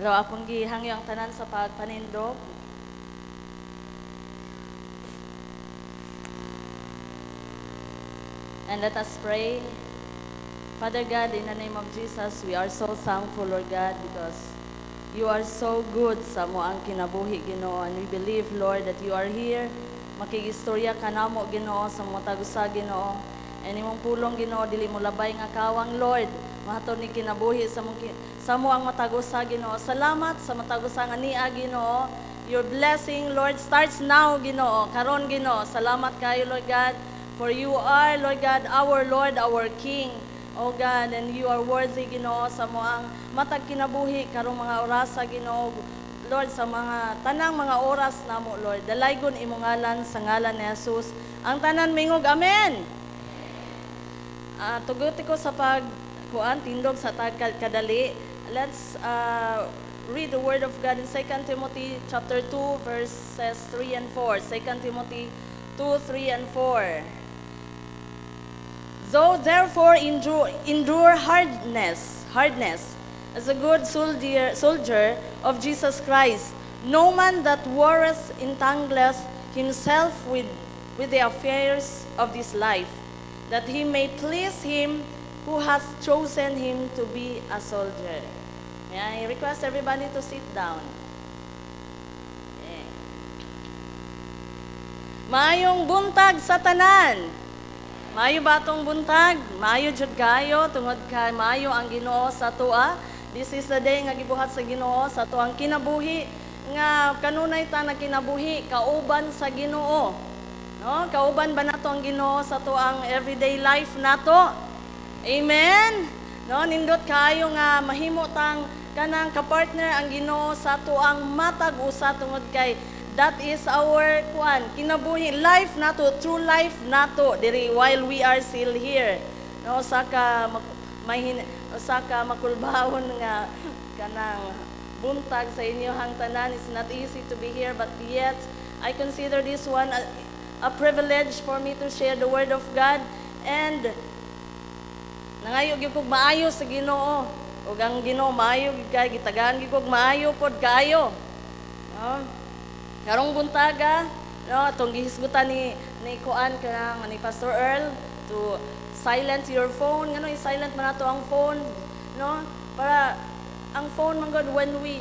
So akong gihangyo ang tanan sa pagpanindog. And let us pray. Father God, in the name of Jesus, we are so thankful, Lord God, because you are so good sa mo ang kinabuhi, Ginoo. And we believe, Lord, that you are here. Makigistorya ka namo, Ginoo, sa mga tagusa, Ginoo. And imong pulong, Ginoo, dili mo labay nga kawang, Lord. Mahaton ni kinabuhi sa mo ang matagusa, Ginoo. Salamat sa matagusa nga niya, Ginoo. Your blessing, Lord, starts now, Ginoo. Karon, Ginoo. Salamat kayo, Lord God. For you are, Lord God, our Lord, our King. O God, and you are worthy, Ginoo, sa moang matag kinabuhi karong mga orasa, Ginoo. Lord, sa mga tanang mga oras namo, Lord, dalaygon imong ngalan sa ngalan ni Jesus. Ang tanan mingog, amen. Tuguti ko sa pagkuan tindog sa kadali. Let's read the word of God in 2 Timothy chapter 2 verses 3 and 4. 2 Timothy 2, 3 and 4. So therefore endure hardness as a good soldier of Jesus Christ. No man that warreth entangleth himself with the affairs of this life, that he may please him who hath chosen him to be a soldier. May I request everybody to sit down. Maayong buntag sa tanan. Maayo ba itong buntag? Maayo jud kayo, tungod kay maayo ang Ginoo sa tua. This is the day nga gibuhat sa Ginoo sa tuang kinabuhi nga kanunay ta nagkinabuhi kauban sa Ginoo. No? Kauban ba nato ang Ginoo sa tuang everyday life nato? Amen. No, nindot kayo nga mahimo tang kanang kapartner ang Ginoo sa tuang matag usa tungod kay that is our kinabuhi life nato, true life nato diri while we are still here. No, saka makulbahon nga kanang buntag sa inyo hang tanan. It's not easy to be here, but yet I consider this one a privilege for me to share the word of God, and nangayo gyud kog maayo sa Ginoo. Ug ang Ginoo maayo gyud kay gitagaan gyud kog maayo pod kaayo. No? Karong buntaga, no, atong gihisgutan ni kuan kanang ni Pastor Earl to silence your phone, ngano i-silent man nato ang phone, no? Para ang phone man God, when we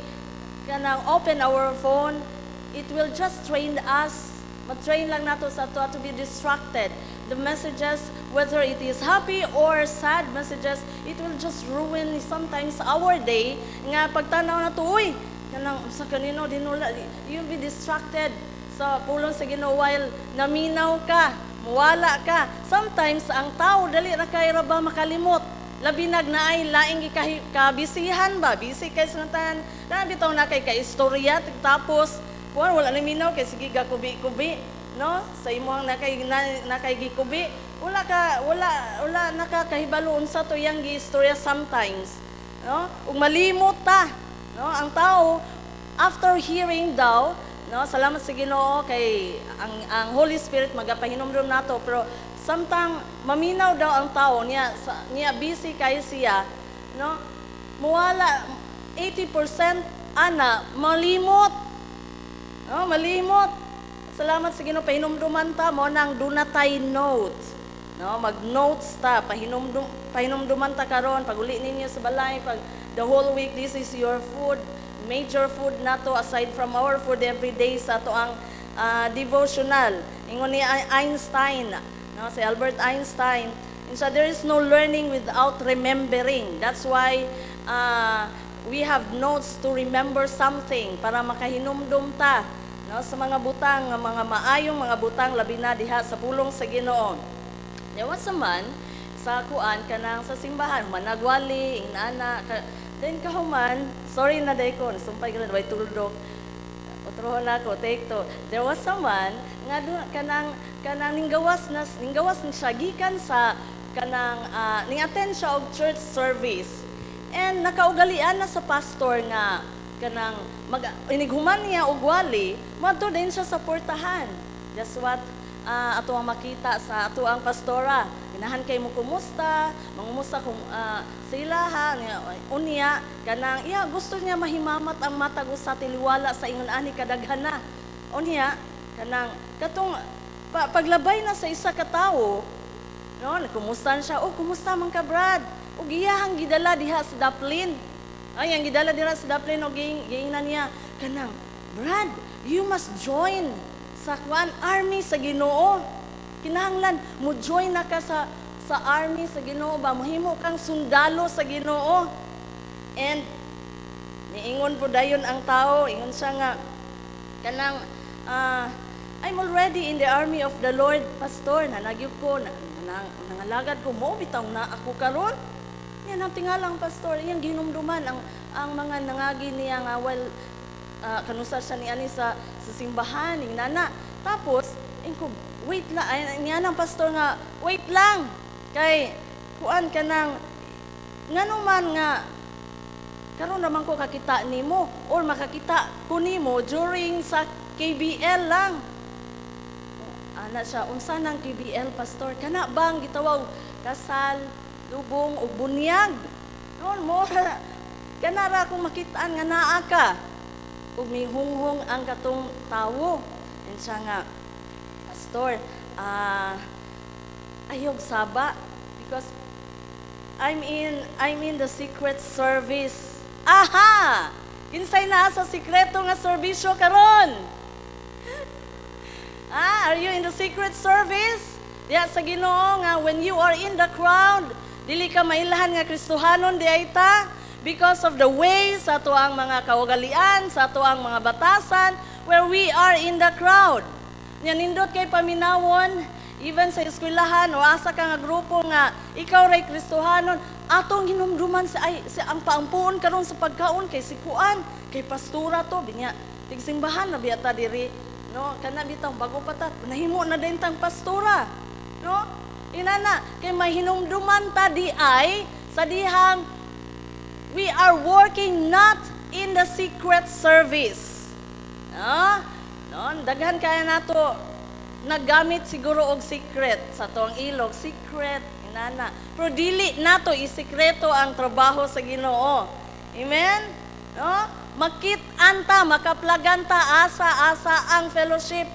kanang open our phone, it will just train us. Matrain lang nato sa to be distracted. The messages, whether it is happy or sad messages, it will just ruin sometimes our day. Nga pagtanaw na to, uy, kanang sa kanino dinula, you'll be distracted sa pulong sa Ginoo while naminaw ka, muwala ka. Sometimes ang tao dali ra kay ra ba makalimot. Labi nagnaay laing kabisihan ba, busy kay sa tanan. Labi taw na kay istorya tapos wala na minaw kay sige gakubi-kubi, no? Sa imong nakay gikubi, wala nakakahibalo unsa to yang giistorya sometimes, no? Ug malimot ta. No, ang tao after hearing daw, no, salamat sa Ginoo kay ang Holy Spirit magapahinomdom nato, pero samtang maminaw daw ang tao niya busy kay siya, no, muwala 80% ana malimot. No, malimot. Salamat sa Ginoo pahinomduman ta mo nang do not take note. No, mag-notes ta, pahinomduman ta karon pag uli ninyo sa balay, pag the whole week, this is your food, major food nato aside from our food every day sa to ang devotional. Ingon ni Einstein, no, si Albert Einstein, so there is no learning without remembering. That's why we have notes to remember something para makahinumdum ta, no, sa mga butang, mga maayong mga butang labi na diha sa pulong sa Ginoo. There was a man sa kuan kanang sa simbahan managwali inana then kahuman, sorry na day ko sumpay ko na way tuldok utrohon ako take to. There was someone nga kanang ninggawas na siya gikan sa kanang ning-attend siya og church service, and nakaugalian na sa pastor nga kanang inighuman niya og wali madto din siya sa portahan. That's what ato ang makita sa ato ang pastora Ganahan kay mo kumusta, mangumusta kung sila ha, unya, kanang, gusto niya mahimamat ang matag sa tiliwala sa ingon ani kadaghana. Unya, kanang, katong, paglabay na sa isa ka tawo, no, kumusta siya, kumusta man ka Brad? O giyahang gidala diha sa daplin. Ay, ang gidala diha sa daplin, o giingnan niya, kanang, Brad, you must join sa army sa Ginoo. Kinahanglan mo join na ka sa army sa Ginoo ba, mohimo kang sundalo sa Ginoo. And niingon po dayon ang tao, ingon siya nga kanang I'm already in the army of the Lord, pastor. Nanagyo ko nangalagad ko mo bitaw na ako karon. Yan ang tingalang pastor, yang ginumduman ang mga nangagi niya nga kanusar siya ni ani sa simbahan ning nana. Tapos ingko wait lang, nga ng pastor nga, wait lang. Kay, kuan ka nang, nga naman nga, karon naman ko kakita nimo or makakita ko nimo during sa KBL lang. Ana siya, unsa nang KBL, pastor? Kana bang gitawag kasal, lubong, o bunyag? Noon mo, kanara akong makitaan nga naa ka. Ug may hunghong ang katong tawo. And siya nga, pastor, ayog saba because I'm in the secret service. Aha! Kinsay na sa sikreto nga serbisyo karon? Are you in the secret service? Diya sa Ginoo nga when you are in the crowd, dili ka mailahan nga Kristohanon di ay ta because of the ways sa ato ang mga kaugalian, sa ato ang mga batasan where we are in the crowd. Yan nindot kay paminawon, even sa eskwelahan o asa ka nga grupo nga ikaw ray Kristohanon, atong hinumduman sa ang paampuon karon sa pagkaon kay sikuan, kay pastura to binya tigsimbahan na biyata diri, no? Kana bitaw bago patat nahimo na din tang pastura, no? Inana kay mahinumduman ta di ay sa dihang we are working not in the secret service. Daghan kaya nato naggamit siguro og secret sa tuang ilog, secret inana. Pero dili nato isikreto ang trabaho sa Ginoo. Amen? No? Makit-an ta, makaplagan ta asa ang fellowship.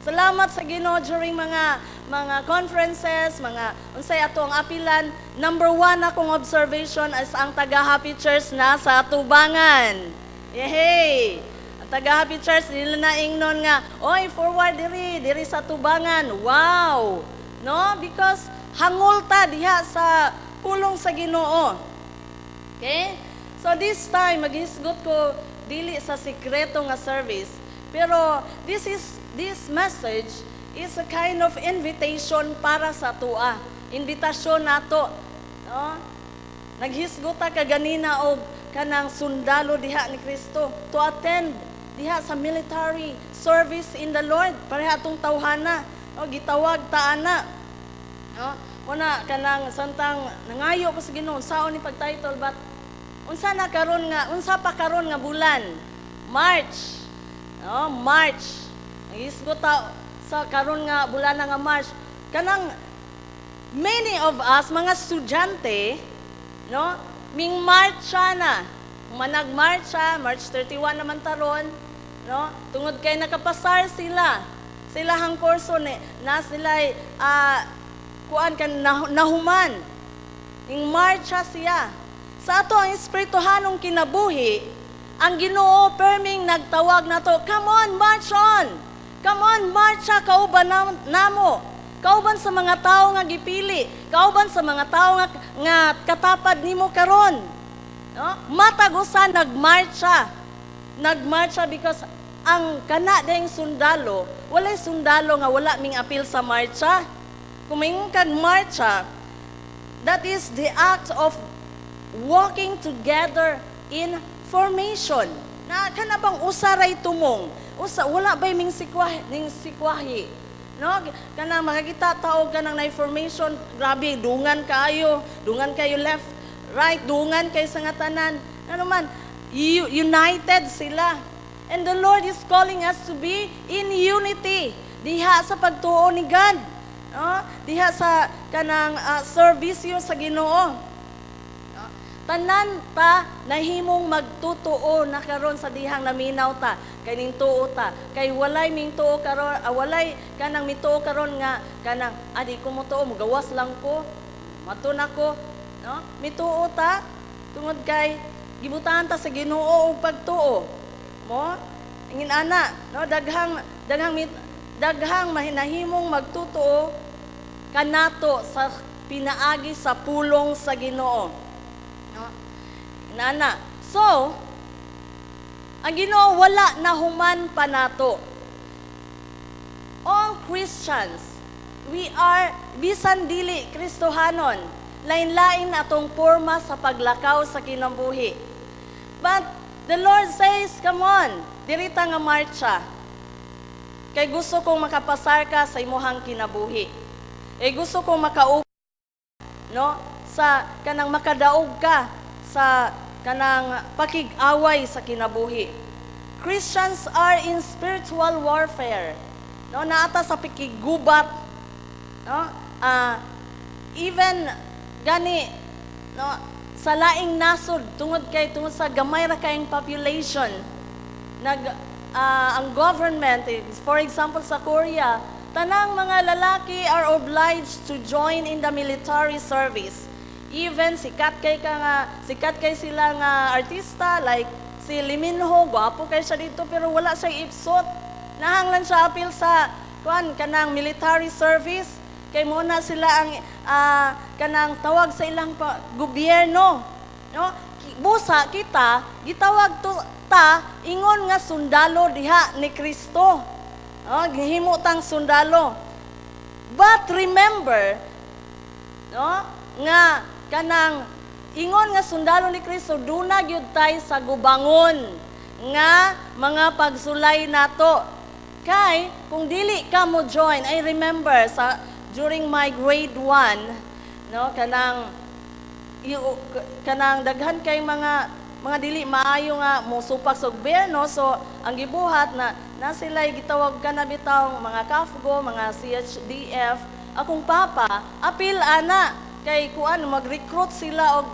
Salamat sa Ginoo during mga conferences, mga unsay ato ang apilan. Number 1 akong observation is ang taga Happy Church na sa Tubangan. Yehey! Taga Happy Church, nila na ingnon nga, oy, forward diri sa Tubangan. Wow! No? Because hangol ta diha sa pulong sa Ginoo. Okay? So this time, maghisgot ko dili sa sikreto nga service. Pero this message is a kind of invitation para sa tua. Invitasyon nato. No? Naghisgot ta kaganina og kanang sundalo diha ni Kristo to attend diha sa military service in the Lord. Pareha atong tawhana, no, gitawag taana. No? Una kanang santang nangayo pa sa Ginoo saon ni pag-title but unsa pa karon nga bulan? March. No, March. Nagisgot ta sa karon nga bulan nga March. Kanang many of us mga estudyante, no, ming marcha na. Managmarcha, March 31 naman taron, no? Tungod kay nakapasar sila. Sila hang kurso na sila kuan kan nahuman. Ning marcha siya. Sa ato ang espirituhanong kinabuhi, ang Ginoo perming nagtawag nato, come on, march on. Come on, marcha kauban namo. Kauban sa mga tao nga gipili, kauban sa mga tao nga katapad nimo karon. No? Matagusan nagmarcha because ang kana dayang sundalo, walay sundalo nga wala ming apil sa marcha. Kung mayroon kang marcha, that is the act of walking together in formation. Na kana bang usaray tumong? Wala bay ming sikwahi. No? Kana makakita taog kanang na formation, grabe dungan kayo left, right, dungan kay sa nga tanan. Ano man, united sila. And the Lord is calling us to be in unity diha sa pagtuo ni God. no? Diha sa kanang serbisyo sa Ginoo. No? Tanan ta nahimong magtutuo na karon sa dihang naminaw ta kay ning tuo ta kay walay ming tuo karon walay kanang mituo karon nga kanang adi ko mo tuo gawas lang ko matun ako, no? Mituo ta tungod kay gibutahan ta sa Ginoo og pagtuo mo ingin ana, no? Daghang mahinahimong magtutuo kanato sa pinaagi sa pulong sa Ginoo, no? Inana. So, ang Ginoo wala na human pa nato. All Christians, we are bisan dili Kristohanon, lain-lain atong porma sa paglakaw sa kinabuhi. But the Lord says, come on, dirita nga marcha. Kay gusto kong makapasar ka sa imuhang kinabuhi. Gusto kong makaupo, no? Sa kanang makadaog ka sa kanang pakig-away sa kinabuhi. Christians are in spiritual warfare. No, naata sa pikigubat, no? Even gani, no, sa laing nasod tungod sa gamay ra kayong population, ang government, for example sa Korea, tanang mga lalaki are obliged to join in the military service. Even sikat kay sila nga artista like si Lee Min-ho, gwapo kay siya dito pero wala siya ipsot. Nahanglan siya apil sa kanang military service kay muna sila ang kanang tawag sa ilang gobyerno, no? Busa kita gitawag ta ingon nga sundalo diha ni Kristo, no? Gihimo tang sundalo. But remember, no, nga kanang ingon nga sundalo ni Kristo duna gyud tay sa gubangon nga mga pagsulay nato. Kay kung dili ka mo join, I remember during my grade 1, no, kanang daghan kay mga dili maayo nga mosupak sa gobyerno, so ang gibuhat na sila'y gitawag ka na bitaw mga KAFGO, mga CHDF. Akong papa apil ana kay kuan mag-recruit sila og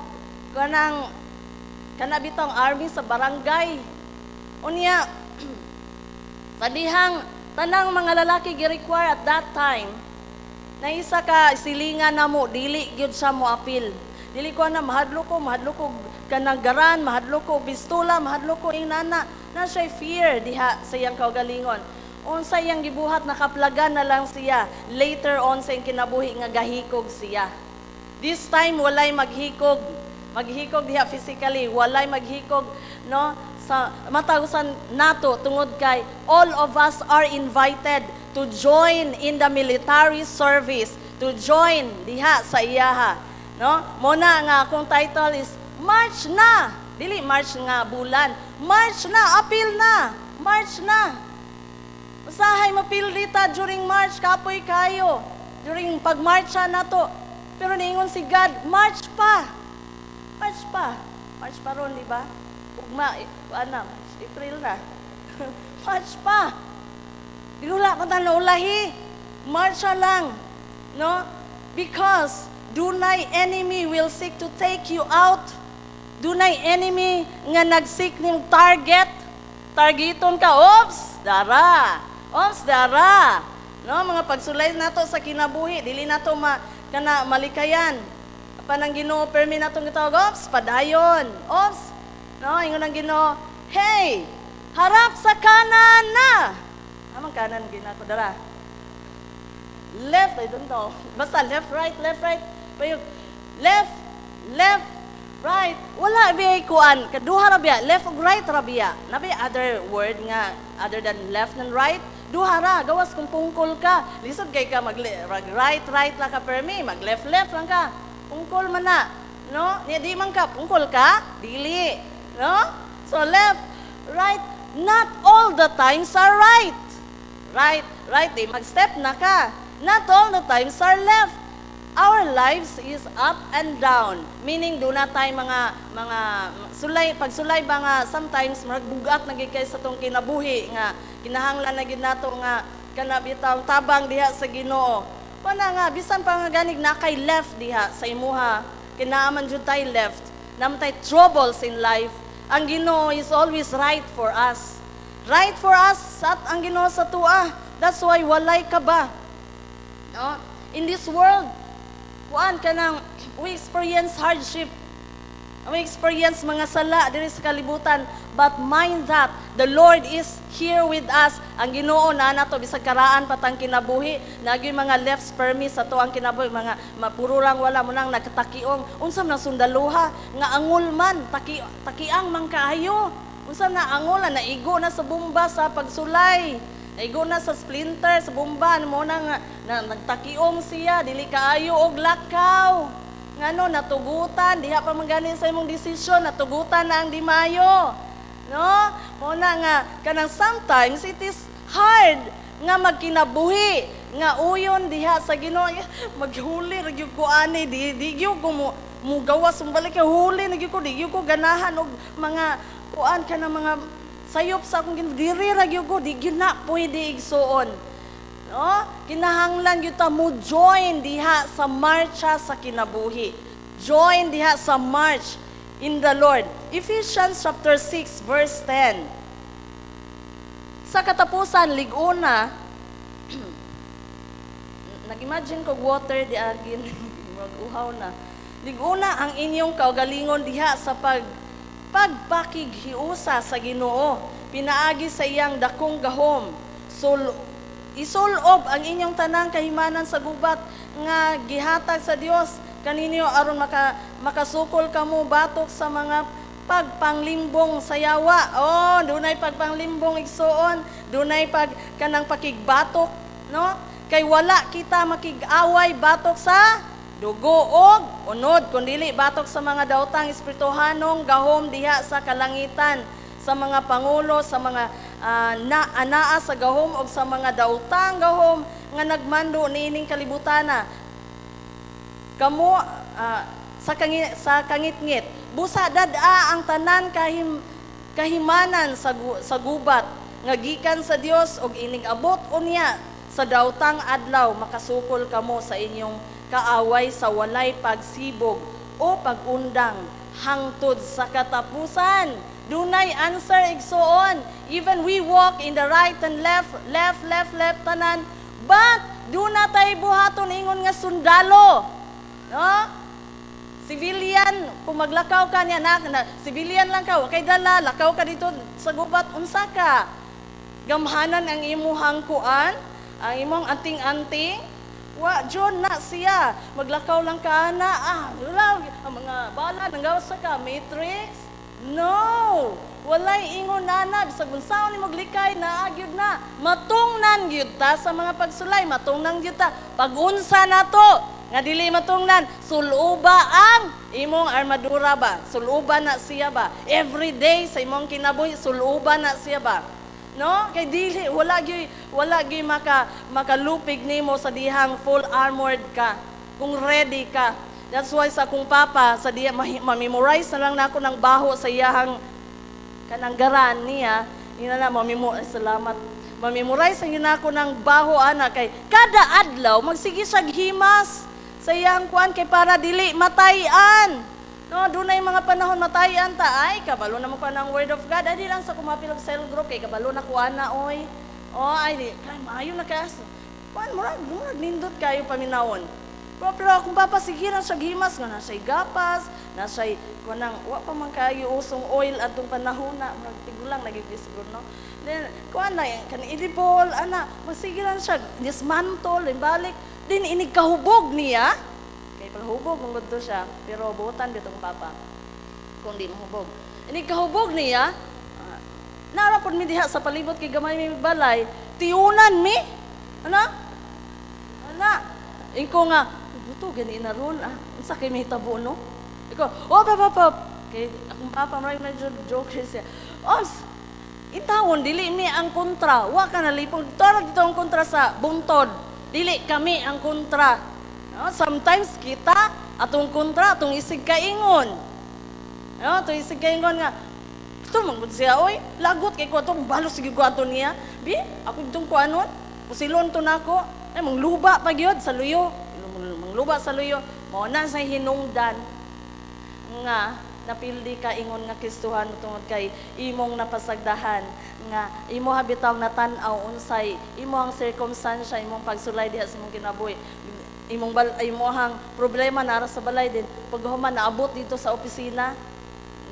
kanang bitaw army sa barangay. Unya sa dihang tanang mga lalaki gi-require at that time na isa ka silingan na mo, dili gyud siya mo apil. Dili ko na mahadlo ko kanang garan, mahadlo ko pistola, mahadlo ko inana. Na siya fear diha sa iyang kaugalingon. Unsa iyang gibuhat nakaplagan na lang siya. Later on sa iyang kinabuhi nga gahikog siya. This time walay maghikog. Maghikog diha physically, walay maghikog, no? Sa matagusan nato tungod kay all of us are invited to join in the military service, to join diha sa iyaha, no? Muna nga akong title is March na. Dili March nga bulan. March na, apil na. March na. Usahay mapil dita during March kapoy kayo. During pagmarcha nato. Pero niingon si God, March pa. March pa. March pa ron, di ba? Ugma, April na. March pa. Di wala ko na naulahi. March lang. No? Because dunay enemy will seek to take you out. Dunay enemy nga nagsik ning target. Targeton ka, ops, dara. Ops, dara. No, mga pagsulay nato sa kinabuhi, dili nato malikayan. Panang Ginoo permi natong gitawag, ops, padayon. Ops. No, ingon ang Ginoo, hey, harap sa kanan na. Amang kanan ginako dara. Left, I don't know. Basta left, right. Payug left, right. Wala biya kuan. Kaduha ra biya, left ug right ra biya. Nabi other word nga other than left and right. Duha ra, gawas kung pungkol ka. Lisod kay ka right la ka permi, mag left lang ka. Pungkol man na. No? Di man ka pungkol ka, dili. No? So left, right, not all the times are right. Right, di mag-step na ka. Not all the times are left. Our lives is up and down. Meaning, doon na tayo mga pagsulay ba nga, sometimes, magbugat na gid kay sa tong kinabuhi nga, kinahanglan na gid nato nga, kanabitang tabang diha sa Ginoo. Pana nga, bisan pa nga ganig na kay left diha sa imuha, kinaaman jud tay left, naman tay troubles in life, ang Ginoo is always right for us. Right for us, at ang Ginoo sa tua. That's why walay ka ba? No? In this world, we experience hardship. We experience mga sala diri sa kalibutan, but mind that the Lord is here with us. Ang Ginoo na nato bisag karaan patang kinabuhi, nagyoy mga left permis sa to ang kinabuhi, mga mapururang wala mo nang nagtakiong. Unsam na sundaluha nga angol man takiang man kaayo. Unsam na angol na naigo na sa bomba sa pagsulay. Naigo na sa splinter sa bomba mo na nagtakiong siya dili kaayo og lakaw. Ngano natugutan diha pa mangani sa imong desisyon, natugutan na ang di mayo, no? Muna nga kanang sometimes it is hard nga magkinabuhi nga uyon diha sa Ginoo. Maghuli ra gyud ko ani di gyud ko mo gawas balik huli na gyud ko di gyud ko ganahan og mga kuan ka ng mga sayop sa akong Ginoo, diri ra gyud ko di gyud na pwede igsuon. No? Kinahanglan gyud ta mo join diha sa marcha sa kinabuhi. Join diha sa march in the Lord. Ephesians chapter 6 verse 10. Sa katapusan liguna, nag-imagine ko water di agin mag-uhaw na. Liguna ang inyong kaugalingon diha sa pagpakighiusa sa Ginoo. Pinaagi sa iyang dakong gahom. Isulob ang inyong tanang kahimanan sa gubat nga gihatag sa Dios kaninyo aron makasukol kamo batok sa mga pagpanglimbong sa yawa. Oh, dunay pagpanglimbong igsuon, dunay kanang pakigbatok, no? Kay wala kita makig-away batok sa dugo og unod kundili batok sa mga daotang espirituhanong gahom diha sa kalangitan, sa mga pangulo, sa mga anaa sa gahom o sa mga daotang gahom nga nagmando niining kalibutana. Kamo sa kangit-ngit, busa dada ang tanan kahimanan sa gubat nga gikan sa Dios og ining abot unya sa daotang adlaw makasukol kamo sa inyong kaaway sa walay pagsibog o pagundang hangtod sa katapusan. Dunay answer igsuon. Even we walk in the right and left tanan, but duna tay buhaton ingon nga sundalo. No? Civilian, kung maglakaw ka niya na civilian lang ka, kay dala, lakaw ka dito sa gubat, unsa ka? Gamhanan ang imuhang kuan, ang imong anting-anting, wa John na siya, maglakaw lang ka na, wala, ang mga bala, nanggawas ka, matrix. No! Walay ingon na, bisag unsaon ni maglikay na agyud na. Matungnan gyud ta sa mga pagsulay, matungnan gyud ta. Pag-unsa na to, nga dili matungnan, suluba ang imong armadura ba? Suluba na siya ba? Every day sa imong kinabuhi, suluba na siya ba? No? Kay dili wala gyud makalupig nimo sa dihang full armored ka. Kung ready ka. That's why sa akong papa, sa diya, mamemorize na lang na ako ng baho sa iyahang kananggaran niya. Salamat. Mamemorize na ako ng baho, ana, kay kada adlaw, magsige siya himas sa iyahang kuan, kay para dili matayan. No, doon na yung mga panahon matayan ta, ay, kabalo na mo pa ng word of God. Ay, di lang sa kumapilog cell group, kay kabalo na kuan na, oy. Oh, ay, di, kay, maayo na kaya. Kuan, murag nindot kayo paminawon. Pero kung papasigiran siya gimas nga nasa'y gapas, nasa'y kunang wa pa man kayo usong oil atong panahon na tigulang nagigis no. Then kuan na kan idibol ana masigiran siya dismantle balik din inig kahubog niya. Kay palhubog mong gudto siya pero buotan bitong papa. Kung di mahubog. Inig kahubog niya nara pod mi diha sa palibot kay gamay mi balay, tiunan mi. Ana. Ingko nga buto gani na ron unsa kay may tabo no iko papa kay akong papa medyo joke siya itawon dili mi ang kontra wa ka nalipong tara dito ang kontra sa buntod dili kami ang kontra no? Sometimes kita atong kontra atong isig kaingon no atong isig kaingon nga ito mangod siya oy lagot kay ko atong balos sige ko ato niya bi ako itong kuanon pusilon to nako Ay mangluba pa gyud sa luyo. Mangluba sa luyo. Mao na sa hinungdan nga napildi ka ingon nga Kristohan tungod kay imong napasagdahan nga imo habitaw natan-aw unsay imong circumstansya, imong pagsulay diha sa imong kinabuhi, imong problema nara sa balay din paghuman naabot dito sa opisina.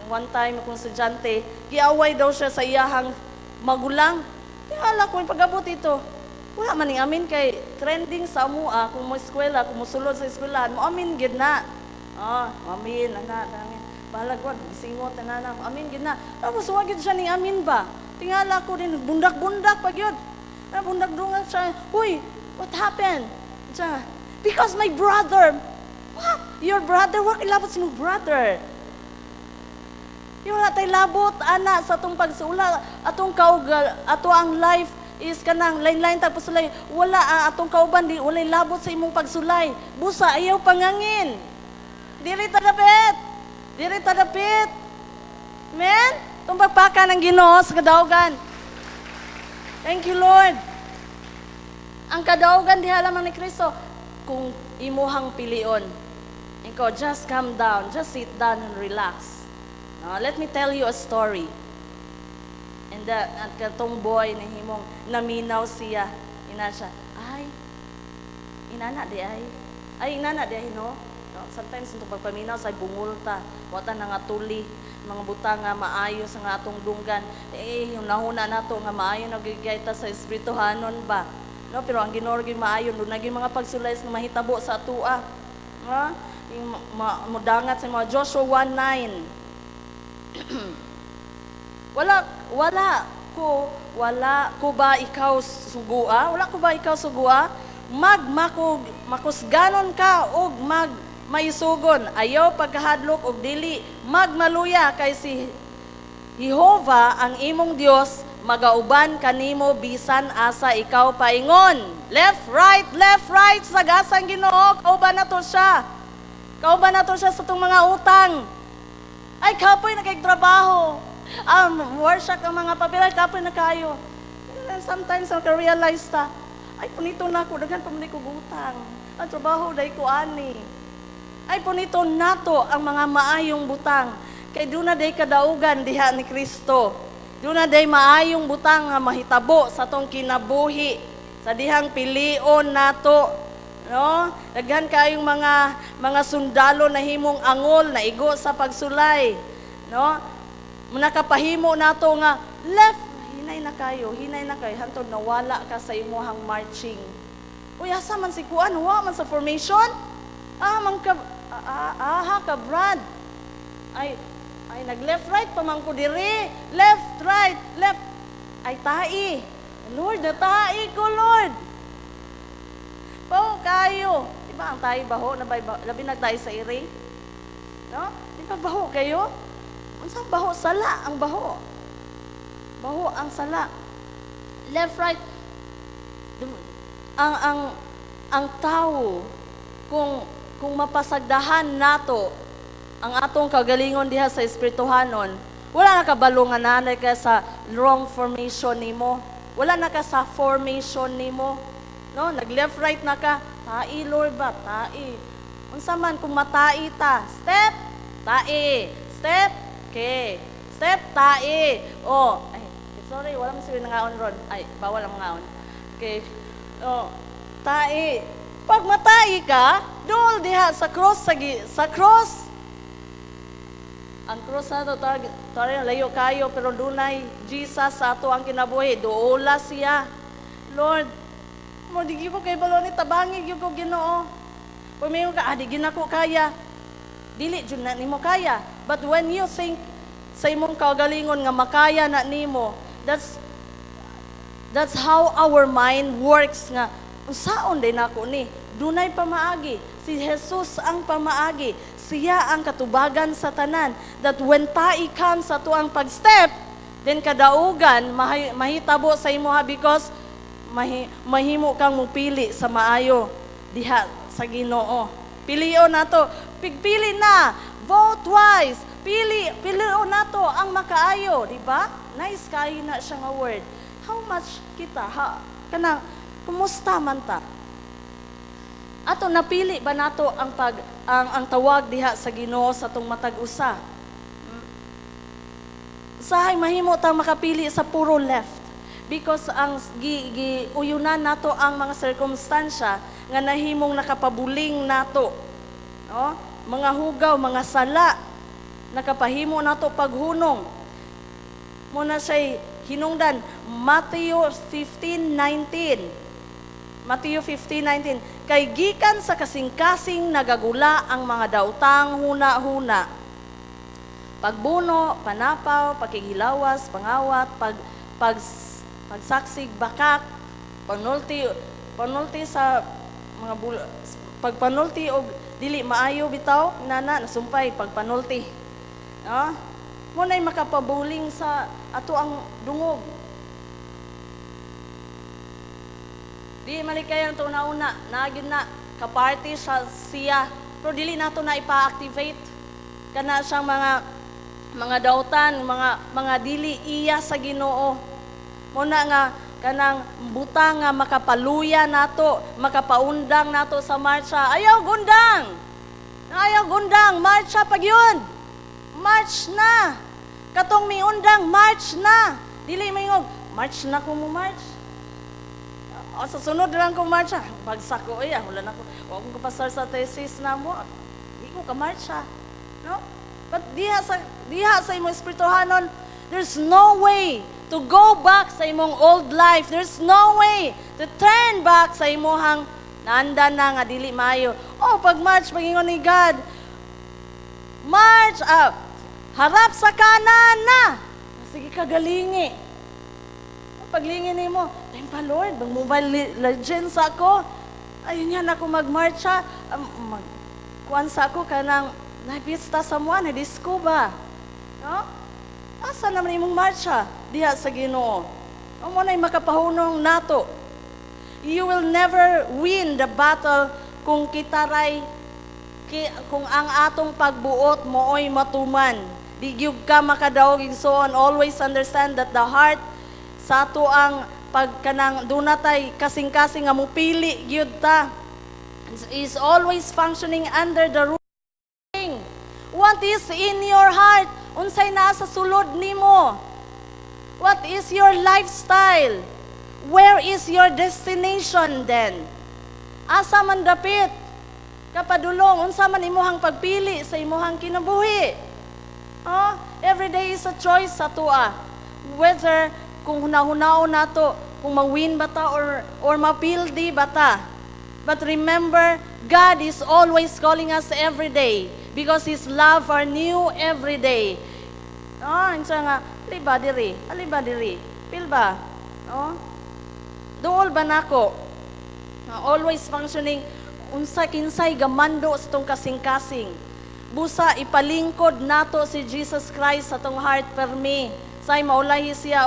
One time kung estudyante giaway daw siya sa iyahang magulang. Tingala ko pag-abot dito wala man ning amin kay trending sa amua kung mo eskwela, kung mosulod sa eskwelahan mo amin gid na. Amin ana amin. Balag wag singot na amin gid na. Tapos wag gid siya ning amin ba. Tingala ko din bundak-bundak pag yun. Bundak-bundak siya. Uy, what happened? Siya, because my brother. What? Your brother? What ilabot si mo brother? Yung natay labot ana sa atong pagsula, atong kaugal, ato ang life is kanang lain-lain tapos sulay. Wala atong kauban di walay labot sa imong pagsulay. Busa ayaw pangangin. Diri tadapit. Diri tadapit. Amen? Itong pagpaka ng Ginoo sa kadaugan. Thank you, Lord. Ang kadaugan diha lamang ni Kristo kung imuhang pilion. Ikaw, just calm down, just sit down and relax. Now, let me tell you a story. And at katong boy na himong naminaw siya, ina siya, inana di inana di no? Sometimes itong pagpaminaw sa bungulta, wata na nga tuli, mga butang nga maayo sa nga atong dunggan. Yung nahuna nato nga maayo nagigayta sa espirituhanon ba. No, pero ang Ginoo gyud maayo do naging mga pagsulay nga mahitabo sa atua. Ha? Yung modangat sa mga Joshua 1:9. wala ko ba ikaw sugua? Wala ko ba ikaw sugua? Makusganon ka og maisugon, ayaw pagkahadlok og dili magmaluya kay si Jehova ang imong Dios magauban kanimo bisan asa ikaw paingon. Left right sa gasang Ginoo, kauban nato siya. Kauban nato siya sa tong mga utang. Ay kapoy nagtrabaho. Worship ang mga papel kapoy na kayo. Sometimes I realize ta, ay punito na ko daghan pa man ko utang. Ang trabaho dai ko ani. Ay punito nato ang mga maayong butang. Kay doon na day kadaugan diha ni Kristo. Doon na day maayong butang nga mahitabo sa tong kinabuhi. Sa dihang pilion nato. No? Daghan kayong mga sundalo na himong angol na igo sa pagsulay. No? Nakapahimo nato nga left, hinay na kayo, hantod nawala ka sa imuhang marching. Uy, asa man si kuan, wa man sa formation? Ka Brad. Ay nag-left right pa man ko diri. Left right, left. Ay tai. Lord, natai ko, Lord. Baho kayo. Di ba ang tayo baho? Labi nagtayo sa iri? No? Di ba baho kayo? Unsang baho? Sala ang baho. Baho ang sala. Left, right. Ang tao, kung mapasagdahan nato ang atong kagalingon diha sa espirituhanon, wala na kabalo nga nanay ka sa wrong formation nimo. Wala na ka sa formation nimo. No, nag-left right na ka. Tai, Lord ba? Tai. Unsa man kung matai ta? Step, tai. Step, okay. Step, tai. Sorry, wala mo sabi nangaon ron. Ay, bawal ang mangaon. Okay. Tai. Pag matai ka, dool diha sa cross sa cross. Ang cross na to, layo kayo, pero dunay Jesus sa ato ang kinabuhi. Doola siya. Lord, mo di ko kay balon ni tabangi gyud ko Ginoo. Pag mayo ka, di gyud nako kaya. Dili jud na nimo kaya. But when you think sa imong kaugalingon nga makaya na nimo, that's how our mind works nga. Unsaon day nako ni? Dunay pamaagi. Si Jesus ang pamaagi. Siya ang katubagan sa tanan. That when tai comes sa tuang pag-step, then kadaugan mahitabo sa imuha because mahimo kang mupili sa maayo diha sa Ginoo. Pilion nato. Pigpili na. Vote twice. Pilion nato ang makaayo, di ba? Nice kayo na siya nga word. How much kita kumusta man ta? Ato napili ba nato ang tawag diha sa Ginoo sa tong matag usa? Usahay mahimo ta makapili sa puro left because ang uyunan nato ang mga circumstansya nga nahimong nakapabuling nato, no? Mga hugaw, mga sala nakapahimo nato paghunong. Muna siya hinungdan Matthew 15:19. Matthew 15:19. Kay gikan sa kasing-kasing nagagula ang mga daotang huna-huna. Pagbuno, panapaw, pakigilawas, pangawat, pagsaksig, bakak, panulti sa mga pagpanulti og dili maayo bitaw nasumpay pagpanulti. No? Muna'y makapabuling sa ato ang dungog. Di malikay ang una nagyud na kaparty siya pero dili nato na ipa-activate kana siyang mga dautan, mga dili iya sa Ginoo. Muna nga kanang butang nga makapaluya nato, makapaundang nato sa marcha. Ayaw gundang, marcha pag yun. March na. Katong miundang, march na. Dili mingog, march na ko mo march. O sa sunod lang ko marcha. Bagsak ko, wala na ko. Huwag ko kapasar sa thesis na mo. Di ko ka marcha. No? But diha sa imong espirituhanon, there's no way to go back sa imong old life. There's no way to turn back sa imong naanda na nga dili maayo. Pag march, magingon ni God, march up. Harap sa kanan na. Sige ka galingi. Paglingin ni mo, ayun pa Lord, bang Mobile Legends ako. Ayun yan ako magmarcha. Kuan sa ako kanang napista sa mua, na-disco ba? No? Asa naman imong marcha diha sa Ginoo? Amo na'y makapahunong nato. You will never win the battle kung kung ang atong pagbuot mooy matuman. Di gyud ka makadaog igsoon. Always understand that the heart sa ato ang pagkanang dunatay kasing-kasing nga mupili gyud ta is always functioning under the ruling. What is in your heart? Unsay naa sa sulod nimo? What is your lifestyle? Where is your destination then? Asa man dapit? Kapadulong, unsa man imuhang pagpili sa imuhang kinabuhi? Every day is a choice sa tua. Whether kung hunahunao nato, kung ma-win ba ta or mapildi ba ta. But remember, God is always calling us every day because His love are new every day. Insa nga, aliba diri, pil ba? Duol ba nako? Always functioning, unsa kinsay gamando sa tong kasing-kasing. Busa ipalingkod nato si Jesus Christ sa tong heart permi. Say maulahi siya,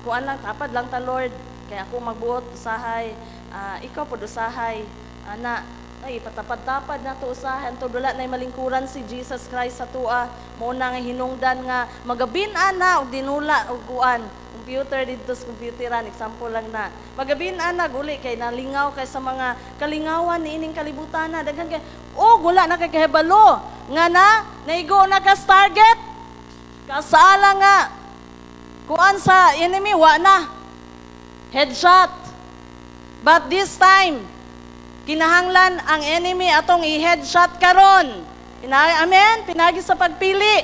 kuan lang, tapad lang ta Lord. Kaya ako magbuot, usahay. Ikaw po usahay. Ipatapad-tapad na to usahan. Tudula na malingkuran si Jesus Christ sa tua. Muna nga hinungdan nga, magabin-an na, o dinula, o kuan. Computer dito sa computeran, example lang na. Magabin-an na, guli, kay nalingaw kay sa mga kalingawan ni ining kalibutan na. Daghan kay, gula na kay kahibalo. Nga naigo na ka target. Kasala nga. Kuan sa enemy, na. Headshot. But this time, kinahanglan ang enemy atong i-headshot karon. Amen? Pinagi sa pagpili.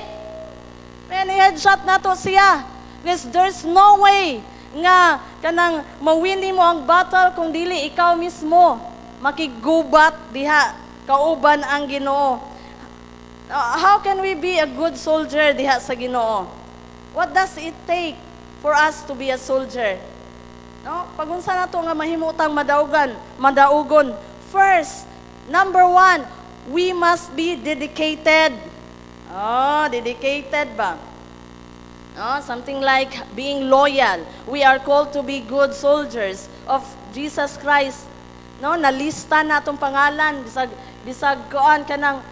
Amen, i-headshot nato siya. Because there's no way nga kanang mawini mo ang battle kung dili ikaw mismo makigubat diha kauban ang Ginoo. How can we be a good soldier diha sa Ginoo? What does it take for us to be a soldier? No? Pagunsa na to nga mahimutang madaugon. First, number 1, we must be dedicated. Dedicated ba? Something like being loyal. We are called to be good soldiers of Jesus Christ. No, nalista na atong pangalan bisag kuan kanang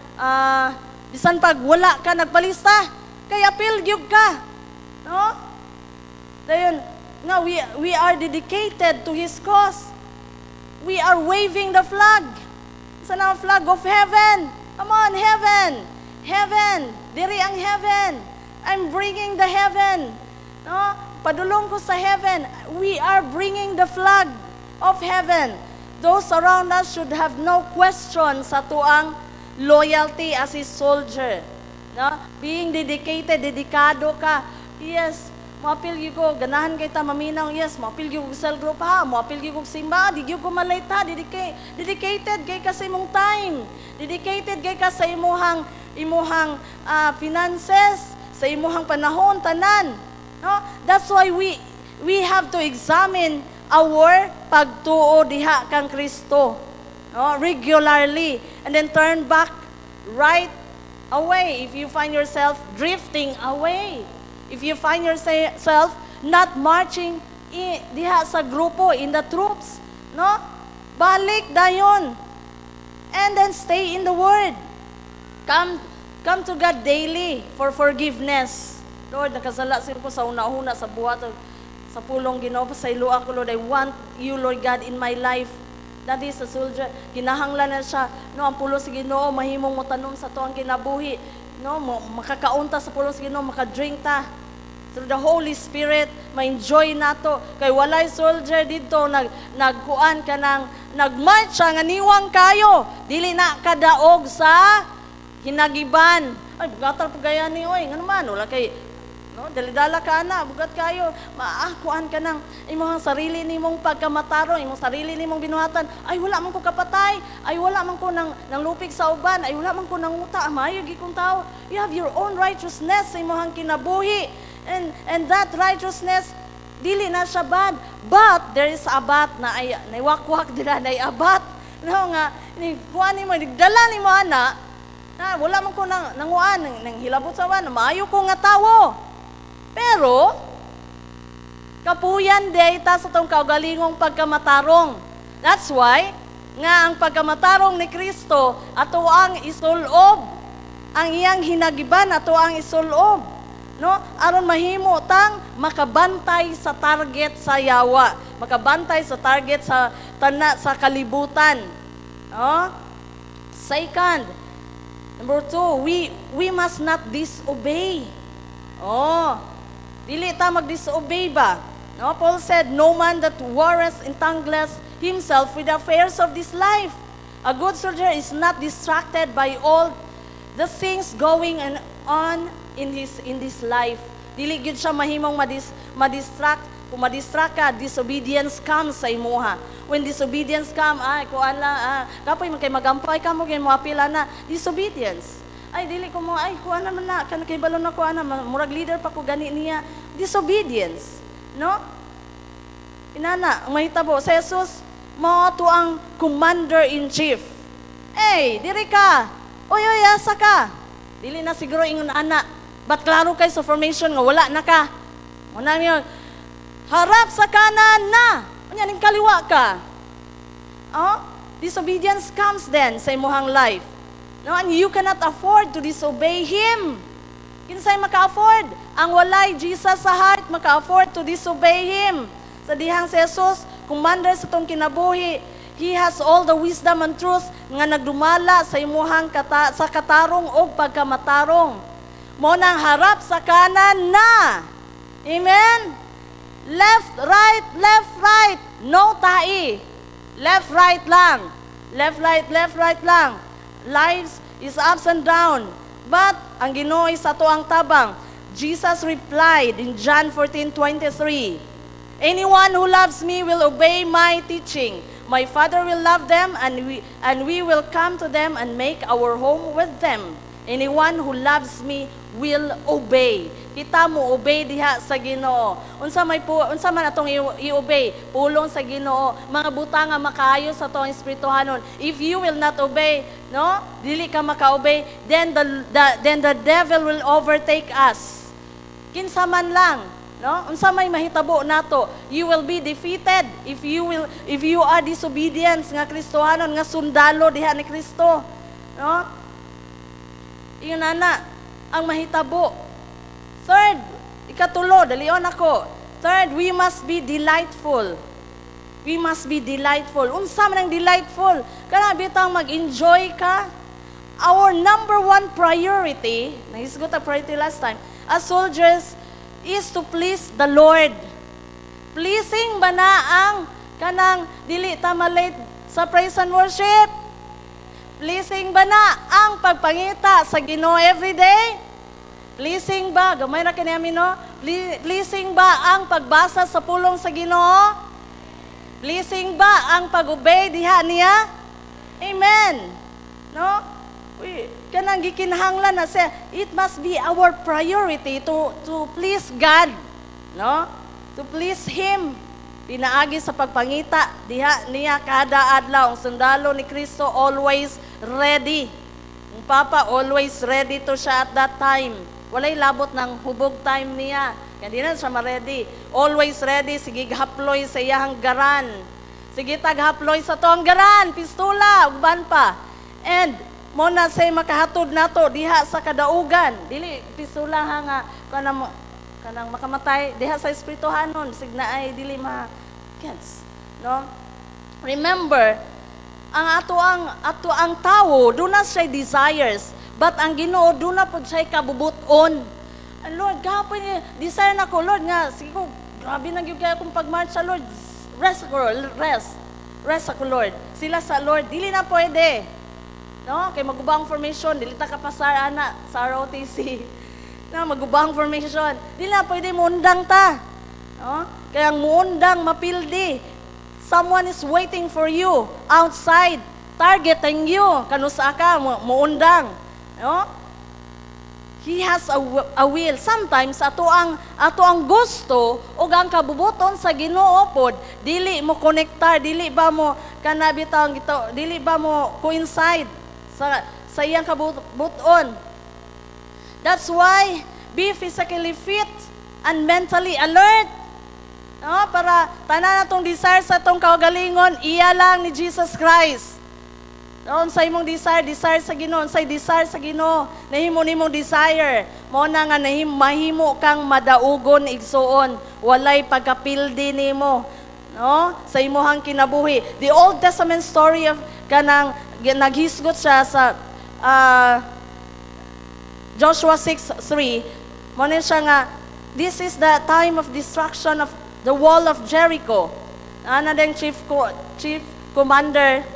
bisan pag wala ka nagpalista, kay apil gyud ka. No? Dayon, no, we are dedicated to His cause. We are waving the flag. Sa na flag of heaven. Come on, heaven. Heaven. Diri ang heaven. I'm bringing the heaven. No? Padulong ko sa heaven. We are bringing the flag of heaven. Those around us should have no question sa tuang loyalty as a soldier. No? Being dedicated, dedikado ka. Yes, mapil gyud ko, ganahan kay ta maminaw. Yes, mapil gyud ko cell group ha, mapil gyud ko simba, di gyud ko malate ha, dedicated kay ka sa imong time. Dedicated kay ka sa imuhang finances, sa imuhang panahon tanan. No? That's why we have to examine our pagtuo diha kang Kristo. No? Regularly, and then turn back right away if you find yourself drifting away. If you find yourself not marching diha sa grupo, in the troops, no? Balik dayon. And then stay in the Word. Come to God daily for forgiveness. Lord, nakasala sila ko sa una-una sa buhat, sa pulong Ginoo, sa iluwa ko, Lord. I want you, Lord God, in my life. That is a soldier. Kinahanglan na siya. No, ang pulo sa Ginoo, mahimong mo tanom sa tuang kinabuhi. No, makakaunta sa pulo sa Ginoo, makadrink ta. Through the Holy Spirit, ma-enjoy nato. Kay walay soldier dito, nagkuan ka ng, nagmarch siya, nga niwang kayo. Dili na kadaog sa hinagiban. Ay, bugatal po gaya ni, oy, nga naman, wala kay, no, dalidala ka na, bugat kayo. Maakuan ka ng imong sarili nimong pagkamatarong, imong sarili nimong binuhatan. Ay, wala man ko kapatay. Ay, wala man ko nang lupig sa uban. Ay, wala man ko nang uta. Mayo gikong tao. You have your own righteousness sa imong kinabuhi. And that righteousness, dili na siya bad. But there is abat na ay wakwak dira na abat. No nga, ni kuan nimo, digdala nimo ana. Na wala man ko nang nanguan nang hilabot sa wan, maayo ko nga tawo. Pero kapuyan day ta sa tong kaugalingong pagkamatarong. That's why nga ang pagkamatarong ni Kristo ato ang isulob. Ang iyang hinagiban ato ang isulob. No, aron mahimo tang makabantay sa target sa yawa, makabantay sa target sa sa kalibutan. No? Second, number 2, we must not disobey. Oh, dili ta mag-disobey ba? No, Paul said, "No man that warreth entangleth himself with the affairs of this life." A good soldier is not distracted by all the things going on in this life. Dili gyud siya mahimong madistract. Kung madistract ka, disobedience comes sa imuha. When disobedience come, ay kuan la, kapoy man kay magampay ka mo gyud mo apila na disobedience. Ay dili ko mo, ay kuan naman na kan kay balon na kuan na murag leader pa ko gani niya. Disobedience, no? Inana, ang mahitabo sa Jesus, mao to ang commander in chief. Hey, diri ka. Oy, asa ka? Dili na siguro ingon ana. But klaro kay sa formation nga wala na ka. Una niyo, harap sa kanan na. Unya ning kaliwa ka. Oh, disobedience comes then sa imuhang life. No, and you cannot afford to disobey Him. Kinsay maka-afford? Ang walay Jesus sa heart maka-afford to disobey Him. Sa dihang si Jesus, commander sa tong kinabuhi, He has all the wisdom and truth nga nagdumala sa imuhang sa katarong o pagkamatarong. Mo nang harap sa kanan na. Amen? Left, right. No tai. Left, right lang. Left, right lang. Lives is ups and down. But, ang Ginoo is ato ang tabang. Jesus replied in John 14:23, "Anyone who loves me will obey my teaching. My Father will love them, and we will come to them and make our home with them. Anyone who loves me will obey." Kita mo obey diha sa Ginoo. Unsa man atong i-obey? Pulong sa Ginoo. Mga butanga makaayo sa atong espirituhanon. If you will not obey, no? Dili ka maka-obey, then the devil will overtake us. Kinsa man lang, no? Unsa may mahitabo nato? You will be defeated if you are disobedience nga Kristohanon, nga sundalo diha ni Kristo. No? Iyon na ang mahitabo. Third, ikatulo, dalion ako. Third, we must be delightful. We must be delightful. Unsa man ang delightful? Kana bitang mag-enjoy ka. Our number one priority, nahisgot ang priority last time, as soldiers, is to please the Lord. Pleasing ba na ang kanang dili ta malate sa praise and worship? Pleasing ba na ang pagpangita sa Ginoo everyday? Pleasing ba? Gamay na kaniya no? Pleasing ba ang pagbasa sa pulong sa Ginoo? Pleasing ba ang pag-obey diha niya? Amen. No? Kanang gikinahanglan na siya, it must be our priority to please God. No? To please Him. Pinaagi sa pagpangita diha niya kada adlaw. Ang sundalo ni Kristo always ready. Ang Papa always ready to siya at that time. Walay labot ng hubog time niya. Kaya di na siya ma-ready. Always ready. Sige haploy sa iyang garan. Sige taghaploy sa toang garan. Pistula. Ugban pa. And mo na say makahatod nato diha sa kadaugan. Dili pistula ha nga kanang makamatay diha sa espirituhanon. Signa ay dili gets. No? Remember, ang ato ang tao do na siya desires, but ang Ginoo do na pud siya kabubuton. Lord, gahapon niya, desire na ko, Lord, nga, sige ko, grabe na gyud kaya kung pag-march sa Lord, rest ako, Lord. Sila sa Lord, dili na pwede. No? Kay magubang formation, dili ta kapasar, ana, sa ROTC. No, magubang formation, dili na pwede, muundang ta. No? Kaya ang muundang, mapildi. Someone is waiting for you outside, targeting you. Kanusa ka, muundang. No? He has a will. Sometimes ato ang gusto ug ang kabubuton sa Ginoo pod dili mo konektar, dili ba mo kanabitaw gito, dili ba mo coincide sa iyang kabubuton. That's why be physically fit and mentally alert. No, para tanan natong desire sa atong kaugalingon iya lang ni Jesus Christ. Noon sa imong desire sa Ginoo, say desire sa Ginoo, nahimo nimong desire, mo na nga mahimo kang madaugon igsuon, walay pagkapildi nimo, no? Sa imong kinabuhi. The Old Testament story of kanang naghisgot siya sa Joshua 6:3, mo na siya nga this is the time of destruction of the wall of Jericho. Ana ding chief commander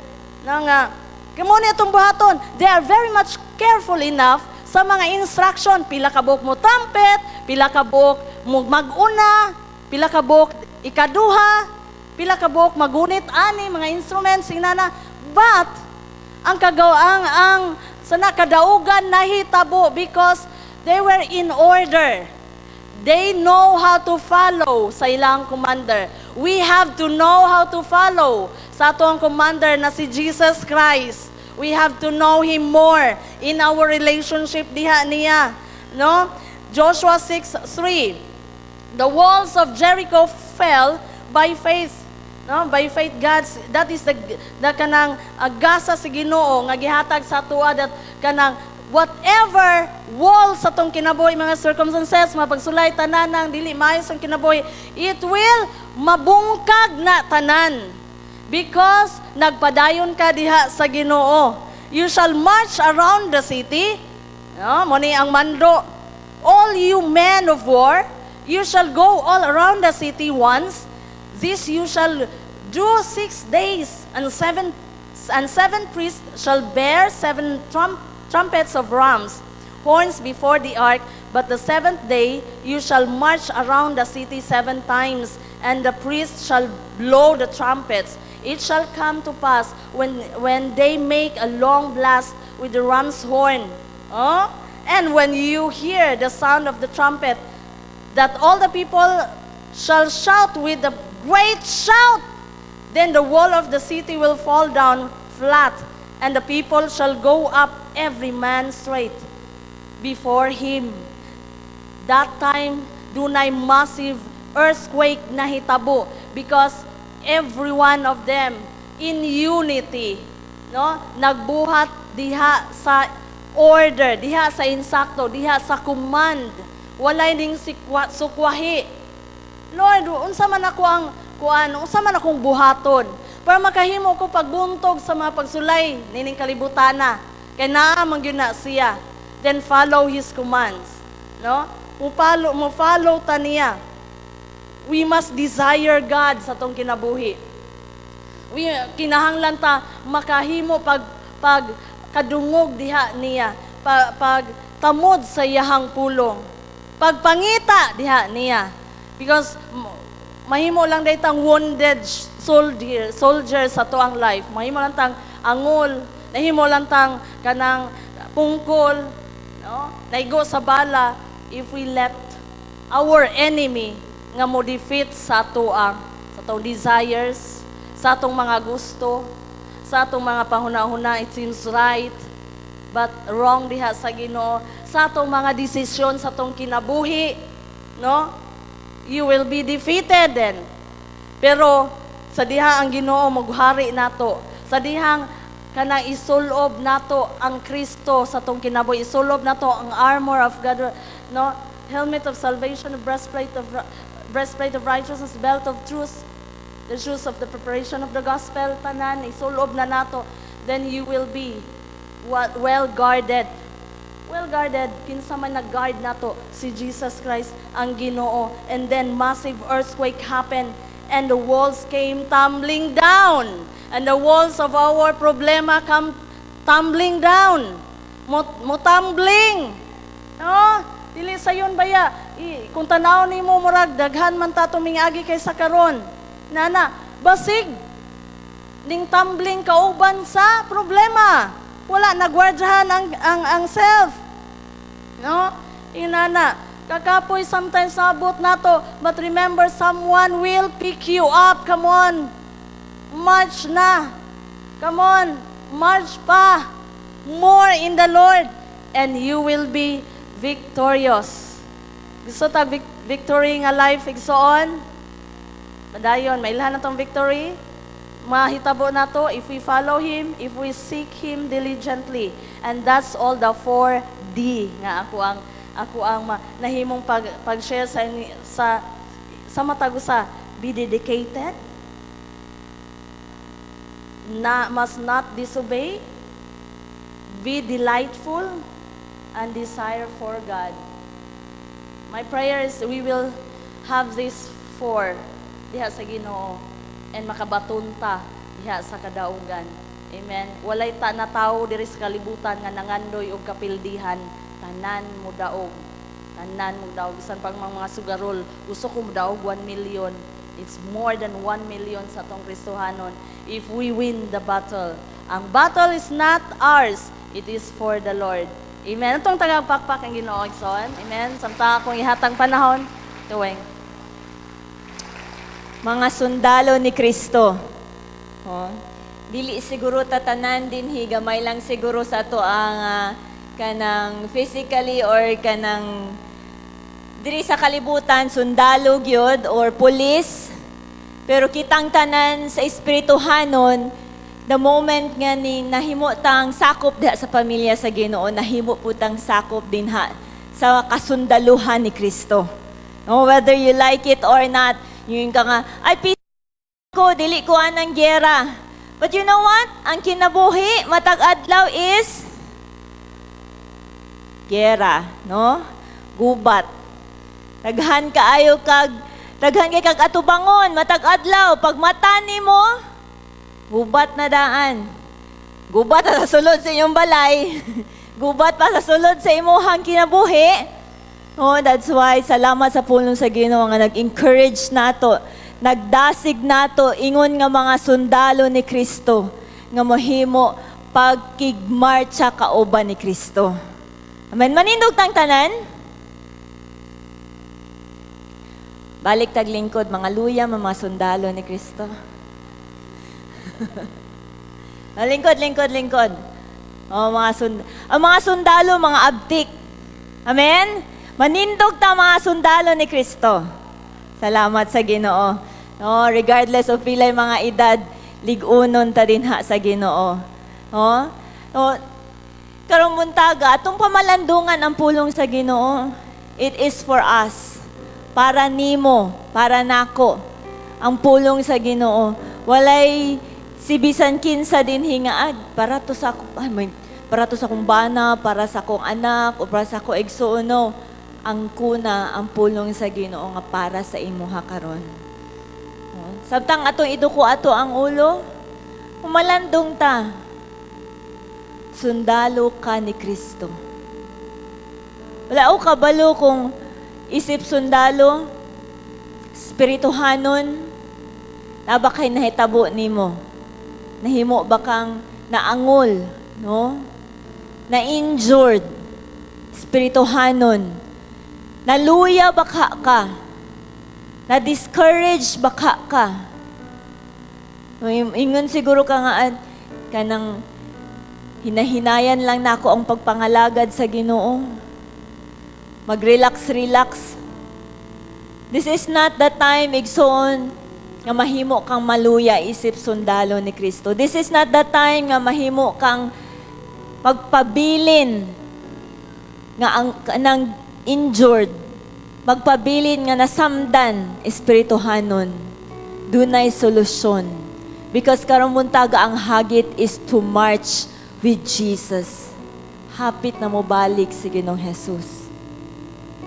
nga kamo ni itong buhaton, they are very much careful enough sa mga instruction. Pila ka buok mo trumpet, pila ka buok mo mag-una, pila ka buok ikaduha, pila ka buok magunit ani mga instruments inana. But ang sana kadaugan nahitabo because they were in order. They know how to follow sa ilang commander. We have to know how to follow sa atong commander na si Jesus Christ. We have to know Him more in our relationship diha niya. No? Joshua 6:3. The walls of Jericho fell by faith. No? By faith, that is the kanang gasa sa Ginoo nga gihatag sa tuwa that kanang whatever walls sa tong kinabuhi, mga circumstances, mapagsulay tanan ng dili maayos ang kinabuhi, it will mabungkag na tanan. Because nagpadayon ka diha sa Ginoo. You shall march around the city. No, mo ni ang mando. All you men of war, you shall go all around the city once. This you shall do 6 days, and seven priests shall bear 7 trumpets of rams, horns before the ark. But the 7th day you shall march around the city 7 times, and the priests shall blow the trumpets. It shall come to pass when they make a long blast with the ram's horn, and when you hear the sound of the trumpet, that all the people shall shout with a great shout. Then the wall of the city will fall down flat, and the people shall go up every man straight before him. That time, dunay massive earthquake na hitabo because every one of them in unity, no, nagbuhat diha sa order, diha sa insakto, diha sa command. Walay ning sukwahi. Lord, unsa man ako ang kuan, unsa man akong buhaton para makahimo ko pagbuntog sa mga pagsulay nining kalibutana. Kay naa man gyud na siya. Then follow his commands, no? Mo follow ta niya. We must desire God sa tong kinabuhi. Kinahanglan ta makahimo pag kadungog diha niya, pag tamod sa iyahang pulong, pagpangita diha niya. Because mahimo lang daytang wounded soldier sa tuang life. Mahimo lang tang angol, nahimo lang tang kanang pungkol, no? Naigo sa bala if we let our enemy nga mo defeat sa tuang desires, sa atong mga gusto, sa atong mga pahuna-huna. It seems right but wrong diha sa Ginoo, sa atong mga desisyon sa atong kinabuhi, no? You will be defeated then. Pero sa diha ang Ginoo maghari nato, sa dihang kanang isulob nato ang Kristo sa atong kinabuhi, isulob nato ang armor of God, no? Helmet of salvation, breastplate of righteousness, belt of truth, the shoes of the preparation of the gospel, tanan isulob na nato, then you will be well guarded. Well guarded, kinsa man nag-guard nato si Jesus Christ ang Ginoo. And then massive earthquake happened and the walls came tumbling down. And the walls of our problema come tumbling down. Mo tumbling. No? Dili sayon baya. Kung tanaw nimo murag daghan man ta tumingagi kay sa karon. Nana, basig ning tumbling kauban sa problema. Wala nagwardyahan ang self. No? Inana, kakapoy sometimes sabot nato, but remember someone will pick you up. Come on. March na. Come on. March pa. More in the Lord and you will be victorious. Gusto ta victory nga life igsoon? Padayon, mailahan na tong victory. Mahitabo na to if we follow Him, if we seek Him diligently. And that's all the 4D nga ako ang nahimong pag-share sa matagusa. Be dedicated, must not disobey, be delightful, and desire for God. My prayer is we will have these 4 diha sa Ginoo and makabatunta diha sa kadaugan. Amen. Walay ta na tawo diri sa kalibutan nga nangandoy og kapildihan, tanan mo daog. Tanan mo daog bisan pag mga sugarol, uso ko mo daog 1 million. It's more than 1 million sa tong Kristohanon if we win the battle. Ang battle is not ours, it is for the Lord. Amen. Itong tagapakpak ang Ginoo igsoon. Amen. Samtang akong ihatang panahon, tuwing mga sundalo ni Kristo. Oh, dili siguro tatanan din higamay lang siguro sa to ang kanang physically or kanang diri sa kalibutan sundalo gyud or police. Pero kitang tanan sa espirituhanon, the moment nga ni nahimo tang sakop diha sa pamilya sa Ginoo, nahimo putang sakop din ha sa kasundaluhan ni Kristo. No, whether you like it or not, yung ka nga, ay ko, dili ko anang gera. But you know what? Ang kinabuhi, matag adlaw is gera, no? Gubat. Daghan kaayo daghan kay kag atubangon, matag adlaw, pag mata nimo, gubat na daan. Gubat sa sulod sa inyong balay. Gubat pa sa sulod sa imuhang kinabuhi. Oh, that's why salamat sa pulong sa Ginoo nga nag-encourage nato, nagdasig nato ingon nga mga sundalo ni Kristo nga mohimo pagkigmarcha kauban ni Kristo. Amen. Manindog tang tanan. Balik taglingkod mga luya mga sundalo ni Kristo. lingkod. Oh, ang mga sundalo, mga abtik. Amen. Manindog ta mga sundalo ni Kristo. Salamat sa Ginoo. No, regardless of pilay mga edad, ligunon ta din ha sa Ginoo. No? No, karong muntaga atong pamalandungan ang pulong sa Ginoo. It is for us. Para nimo, para nako. ang pulong sa Ginoo. Walay si bisan kinsa din hingaad para to sa para to sa akong bana, para sa akong anak, o para sa akong igsuon. No. Ang kuna, ang pulong sa Ginoo nga para sa imuha karon. Sabtang atong iduko ato ang ulo, umalandong ta. Sundalo ka ni Kristo. Wala o kabalo kung isip sundalo, spirituhanon, na ba kay nahitabo nimo? Nahimo ba kang naangol, no? Na-injured, spirituhanon. Naluya baka ka? Na-discourage baka ka? Ingon siguro ka nga kanang hinahinayan lang nako ang pagpangalagad sa Ginoo. Mag-relax. This is not the time, igsoon, nga mahimo kang maluya isip sundalo ni Kristo. This is not the time nga mahimo kang magpabilin nga nang injured, magpabilin nga nasamdan espirituhanon. Dunay solusyon. Because karon muntaga ang hagit is to march with Jesus. Hapit na mo balik si Ginoong Jesus.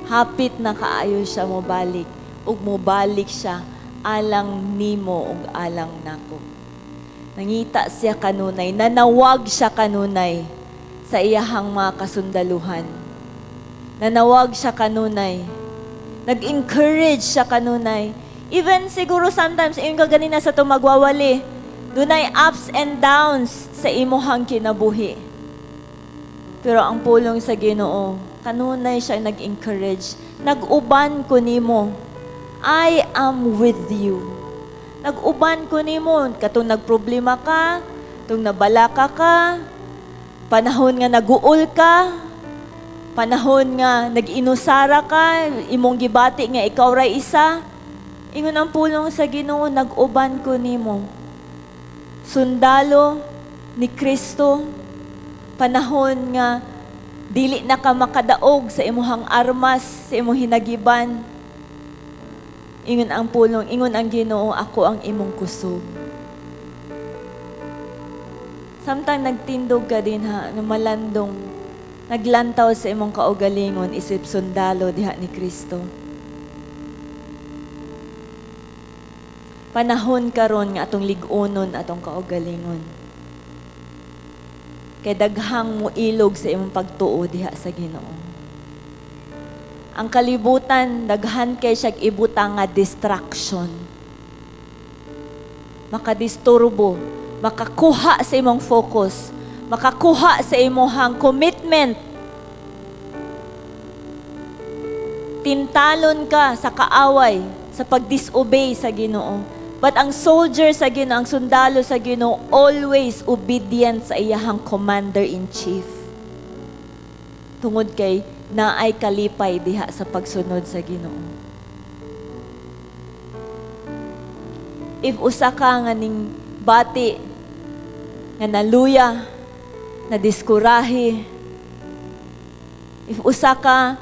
Hapit na kaayo siya mo balik. Ug mo balik siya alang nimo ug alang nako. Nangita siya kanunay, nanawag siya kanunay sa iyahang mga kasundaluhan. Nanawag siya kanunay. Nag-encourage siya kanunay. Even siguro sometimes, yung kaganina sa tumagwawali, dunay ups and downs sa imuhang kinabuhi. Pero ang pulong sa Ginoo, kanunay siya nag-encourage. Nag-uban ko nimo. I am with you. Nag-uban ko nimo. Katong nagproblema ka, katong nabalaka ka, panahon nga naguol ka, panahon nga nag-inusara ka, imong gibati nga ikaw ray isa, ingon ang pulong sa Ginoo, nag-uban ko nimo. Sundalo ni Kristo, panahon nga dili na ka makadaog sa imuhang armas, sa imong hinagiban. Ingon ang pulong, ingon ang Ginoo, ako ang imong kusog. Samtang nagtindog ka din ha, na malandong, naglantaw sa imong kaugalingon, isip sundalo diha ni Kristo. Panahon karon nga atong lig-unon atong kaugalingon. Kay daghang mo ilog sa imong pagtuo diha sa Ginoo. Ang kalibutan, daghan kay siyag ibutang nga distraction. Makadisturbo, makakuha sa imong focus, makakuha sa imong commitment. Tintalon ka sa kaaway, sa pag-disobey sa Ginoo. But ang soldier sa Ginoo, ang sundalo sa Ginoo, always obedient sa iyahang commander-in-chief. Tungod kay naay kalipay diha sa pagsunod sa Ginoo. If usa ka nga ning bati nga naluya, na diskurahi, if usa ka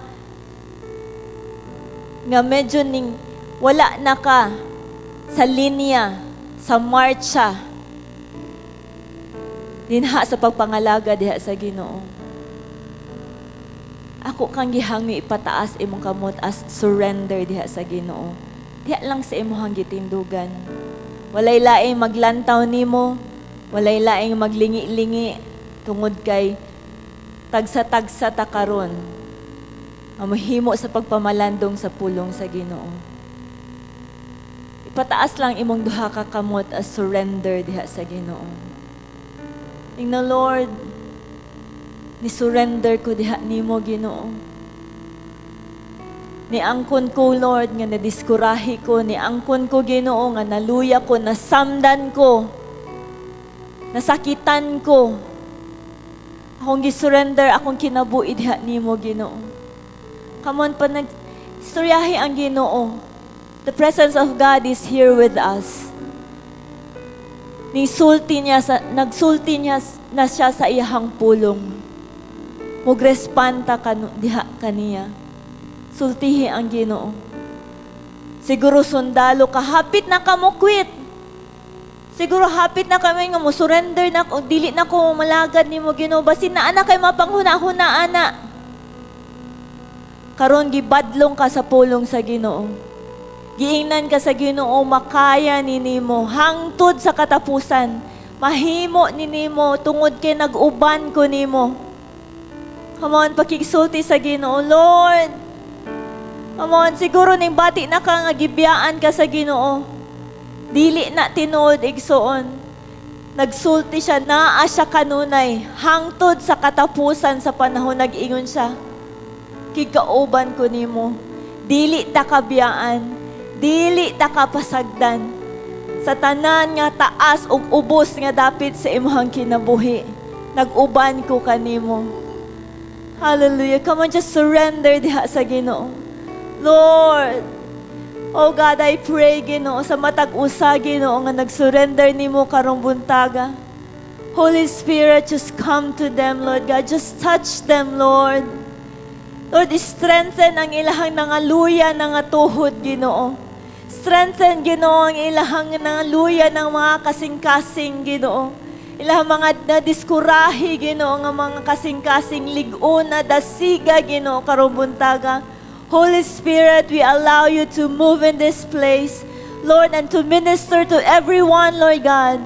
nga medyo ning wala na ka sa linya, sa marcha, dinha sa pagpangalaga diha sa Ginoo. Ako kang gihangyo ipataas imong kamot as surrender diha sa Ginoo. Diha lang sa imong gitindugan. Walay laing maglantaw nimo, walay laing maglingi-lingi tungod kay tagsa-tagsa ta karon. Mahimo sa pagpamalandong sa pulong sa Ginoo. Ipataas lang imong duha ka kamot as surrender diha sa Ginoo. Ingno Lord, ni surrender ko diha nimo Ginoo. Ni angkon ko Lord nga nadiskurahi ko, ni angkon ko Ginoo nga naluya ko, nasamdan ko, nasakitan ko. Akong gisurrender, akong kinabuhi diha nimo Ginoo. Come on, pa istoryahi ang Ginoo. The presence of God is here with us. Nagsulti niya na siya sa iyahang pulong. Mugrespanta diha kaniya. Sultihi ang Ginoo. Siguro sundalo ka, hapit na ka mo quit. Siguro hapit na kami nga mo, surrender na ko, dili na ko malagad ni mo, Ginoo. Basin na anak kay mapanghuna-huna, ana. Karon gibadlong ka sa pulong sa Ginoo. Giingnan ka sa Ginoo, makaya ni nimo, hangtod sa katapusan. Mahimo ni nimo, tungod kay nag-uban ko nimo. Come on, pakigsulti sa Ginoo, Lord. Come on, siguro ning bati na ka nga gibiyaan ka sa Ginoo. Dili na tinuod igsuon. Nagsulti siya, naa siya kanunay, hangtod sa katapusan sa panahon nag-ingon siya. Kikauban ko nimo. Dili ta kabiyaan, dili ta kapasagdan. Sa tanan nga taas ug ubos nga dapit sa imong kinabuhi. Nag-uban ko kanimo. Hallelujah. Come on, just surrender diha sa Ginoo. Lord, oh God, I pray, Ginoo, sa matag usa, Ginoo, nga nag-surrender nimo karong buntaga. Holy Spirit, just come to them, Lord God. Just touch them, Lord. Lord, strengthen ang ilahang nangaluya ng tuhod, Ginoo. Strengthen, Ginoo, ang ilahang nangaluya ng mga kasing-kasing, Ginoo. Ilahang mga nadiskurahi, Ginoo, nga mga kasing-kasing liguna, dasiga, Ginoo, karong buntaga. Holy Spirit, we allow you to move in this place, Lord, and to minister to everyone, Lord God.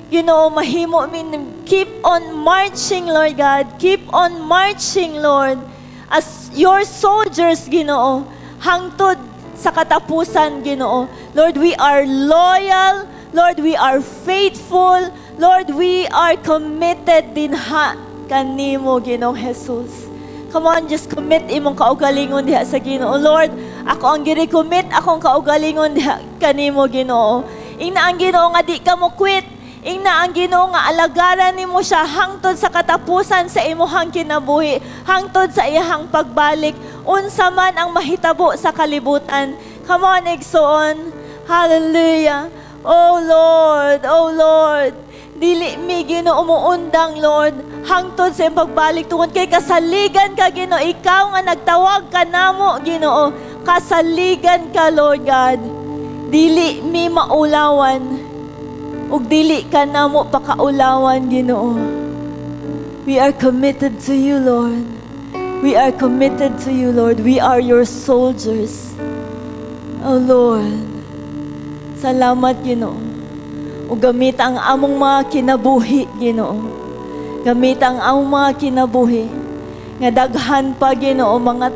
You know, mahimo min, keep on marching, Lord God. Keep on marching, Lord, as your soldiers, Ginoo, hangtod sa katapusan, Ginoo. Lord, we are loyal. Lord, we are faithful. Lord, we are committed dinha kanimo, Ginoo Jesus. Come on, just commit imong kaugalingon diha sa Ginoo. Lord, ako ang giri-commit akong kaugalingon diha kanimo, Ginoo. Ingna ang Ginoo nga di ka mo quit. Ingna ang Ginoo nga alagaran nimo siya hangtod sa katapusan sa imong kinabuhi, hangtod sa iyang pagbalik. Unsa man ang mahitabo sa kalibutan. Come on, igsoon. Hallelujah. Oh Lord, oh Lord. Dili mi Ginoo umuundang, Lord, hangtod sa iyong pagbalik tungod kay kasaligan ka, Ginoo. Ikaw nga nagtawag ka namo, Ginoo. Kasaligan ka, Lord God. Dili mi maulawan ug dili ka namo pakaulawan, Ginoo. We are committed to you, Lord. We are committed to you, Lord. We are your soldiers. Oh Lord, salamat, Ginoo. O gamit ang among mga kinabuhi, Ginoo. Gamit ang among mga kinabuhi. Nga daghan pa, Ginoo, mga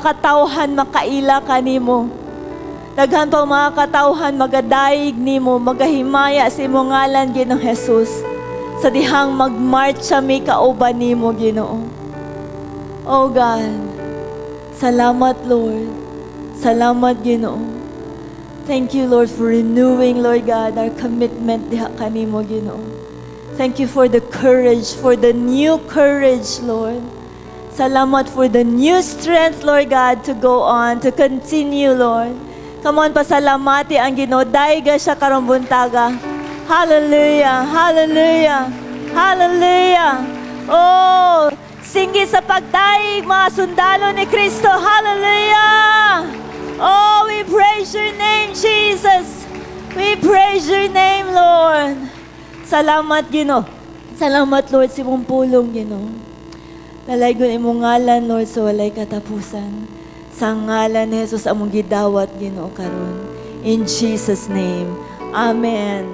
katawhan makaila kanimo. Daghan pa mga katawhan magadaig nimo, magahimaya sa imong ngalan, Ginoo Jesus. Sa dihang magmarcha mi kauban nimo, Ginoo. Oh God, salamat, Lord. Salamat, Ginoo. Thank you, Lord, for renewing, Lord God, our commitment diha kanimo, Ginoo. Thank you for the courage, for the new courage, Lord. Salamat for the new strength, Lord God, to go on, to continue, Lord. Come on, pasalamati ang Ginoo. Daiga siya karong buntaga. Hallelujah, hallelujah, hallelujah. Oh, singi sa pagdaig, mga sundalo ni Kristo. Hallelujah. Oh, we praise your name, Jesus. We praise your name, Lord. Salamat, Ginoo. Salamat, Lord, sa imong pulong, Ginoo. Lalaygon imong ngalan, Lord, sa walay katapusan. Sa ngalan ni Jesus among gidawat, Ginoo, karon. In Jesus' name, Amen.